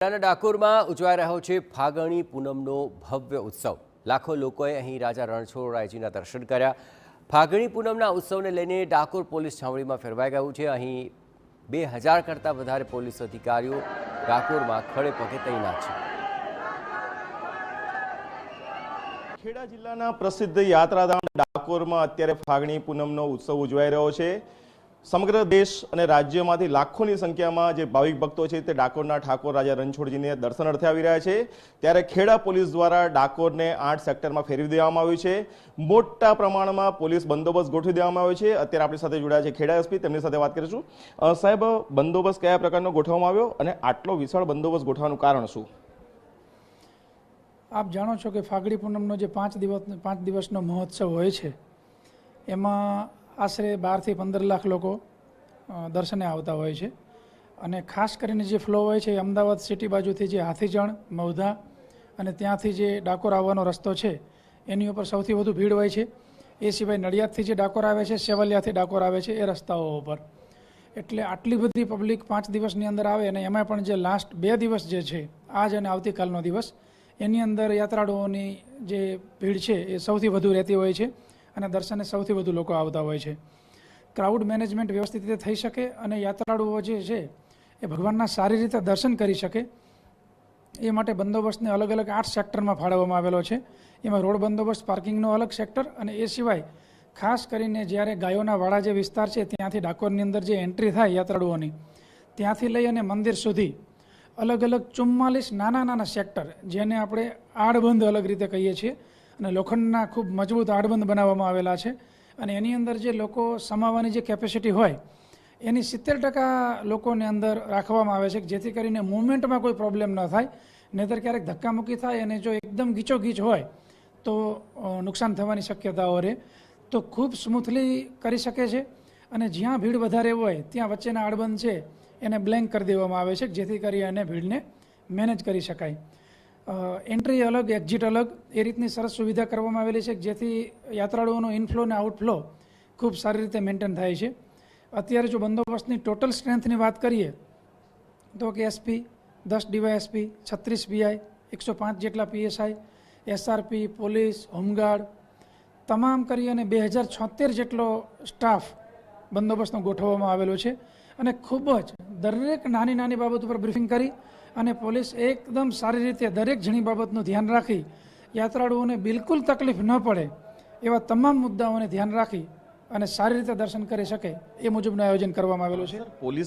ડાકોરમાં ઉજવાઈ રહ્યો છે ફાગણી પૂનમનો ભવ્ય ઉત્સવ। લાખો લોકોએ અહીં રાજા રણછોડરાયજીના દર્શન કર્યા। ફાગણી પૂનમના ઉત્સવને લઈને ડાકોર પોલીસ છાવણીમાં ફેરવાઈ ગયું છે। અહીં 2000 કરતાં વધારે પોલીસ અધિકારીઓ ડાકોરમાં ખડે પગે તૈનાત છે। ખેડા જિલ્લાના પ્રસિદ્ધ યાત્રાધામ ડાકોરમાં અત્યારે ફાગણી પૂનમનો ઉત્સવ ઉજવાઈ રહ્યો છે। સમગ્ર દેશ અને રાજ્યમાંથી લાખોની સંખ્યામાં જે ભાવિક ભક્તો છે તે ડાકોરના ઠાકોર રાજા રણછોડજીને દર્શનાર્થે આવી રહ્યા છે। ત્યારે ખેડા પોલીસ દ્વારા ડાકોરને 8 સેક્ટરમાં ફેરવી દેવામાં આવ્યું છે। મોટા પ્રમાણમાં પોલીસ બંદોબસ્ત ગોઠવી દેવામાં આવ્યો છે। અત્યારે આપણી સાથે જોડાયા છે ખેડા એસપી, તેમની સાથે વાત કરીશું। સાહેબ, બંદોબસ્ત કયા પ્રકારનો ગોઠવવામાં આવ્યો અને આટલો વિશાળ બંદોબસ્ત ગોઠવવાનું કારણ શું? આપ જાણો છો કે ફાગણી પૂનમનો જે 5 દિવસનો મહોત્સવ હોય છે એમાં આશરે 12 થી 15 લાખ લોકો દર્શને આવતા હોય છે। અને ખાસ કરીને જે ફ્લો હોય છે અમદાવાદ સિટી બાજુથી જે હાથીજણ, મૌધા અને ત્યાંથી જે ડાકોર આવવાનો રસ્તો છે એની ઉપર સૌથી વધુ ભીડ હોય છે। એ સિવાય નડિયાદથી જે ડાકોર આવે છે, સેવલિયાથી ડાકોર આવે છે એ રસ્તાઓ ઉપર, એટલે આટલી બધી પબ્લિક 5 દિવસની અંદર આવે અને એમાં પણ જે લાસ્ટ 2 દિવસ જે છે, આજ અને આવતીકાલનો દિવસ, એની અંદર યાત્રાળુઓની જે ભીડ છે એ સૌથી વધુ રહેતી હોય છે અને દર્શને સૌથી વધુ લોકો આવતા હોય છે। ક્રાઉડ મેનેજમેન્ટ વ્યવસ્થિત રીતે થઈ શકે અને યાત્રાળુઓ જે છે એ ભગવાનના સારી રીતે દર્શન કરી શકે એ માટે બંદોબસ્તને અલગ અલગ 8 સેક્ટરમાં ફાળવવામાં આવેલો છે। એમાં રોડ બંદોબસ્ત, પાર્કિંગનો અલગ સેક્ટર અને એ સિવાય ખાસ કરીને જ્યારે ગાયોના વાડા જે વિસ્તાર છે ત્યાંથી ડાકોરની અંદર જે એન્ટ્રી થાય યાત્રાળુઓની, ત્યાંથી લઈ અને મંદિર સુધી અલગ અલગ 44 નાના સેક્ટર, જેને આપણે આડબંધ અલગ રીતે કહીએ છીએ, અને લોખંડના ખૂબ મજબૂત આડબંધ બનાવવામાં આવેલા છે। અને એની અંદર જે લોકો સમાવવાની જે કેપેસિટી હોય એની 70% લોકોને અંદર રાખવામાં આવે છે, જેથી કરીને મૂવમેન્ટમાં કોઈ પ્રોબ્લેમ ન થાય। નહીંતર ક્યારેક ધક્કામુક્કી થાય અને જો એકદમ ગીચોગીચ હોય તો નુકસાન થવાની શક્યતાઓ રહે, તો ખૂબ સ્મૂથલી કરી શકે છે। અને જ્યાં ભીડ વધારે હોય ત્યાં વચ્ચેના આડબંધ છે એને બ્લેન્ક કરી દેવામાં આવે છે, જેથી કરી અને ભીડને મેનેજ કરી શકાય। એન્ટ્રી અલગ, એક્ઝિટ અલગ, એ રીતની સરસ સુવિધા કરવામાં આવેલી છે, જેથી યાત્રાળુઓનો ઇનફ્લો અને આઉટફ્લો ખૂબ સારી રીતે મેન્ટેન થાય છે। અત્યારે જો બંદોબસ્તની ટોટલ સ્ટ્રેન્થની વાત કરીએ તો કે એસપી 10 ડીવાયએસપી, 36 પીઆઈ, 105 જેટલા પીએસઆઈ, એસઆરપી, પોલીસ, હોમગાર્ડ તમામ કરી અને 2076 જેટલો સ્ટાફ બંદોબસ્તનો ગોઠવવામાં આવેલો છે। અને ખૂબ જ દરેક નાની બાબત ઉપર બ્રીફિંગ કરી અને પોલીસ એકદમ સારી રીતે દરેક જણી બાબતનું ધ્યાન રાખી યાત્રાળુઓને બિલકુલ તકલીફ ન પડે એવા તમામ મુદ્દાઓને ધ્યાન રાખી અને સારી રીતે દર્શન કરી શકે એ મુજબનું આયોજન કરવામાં આવેલું છે। પોલીસ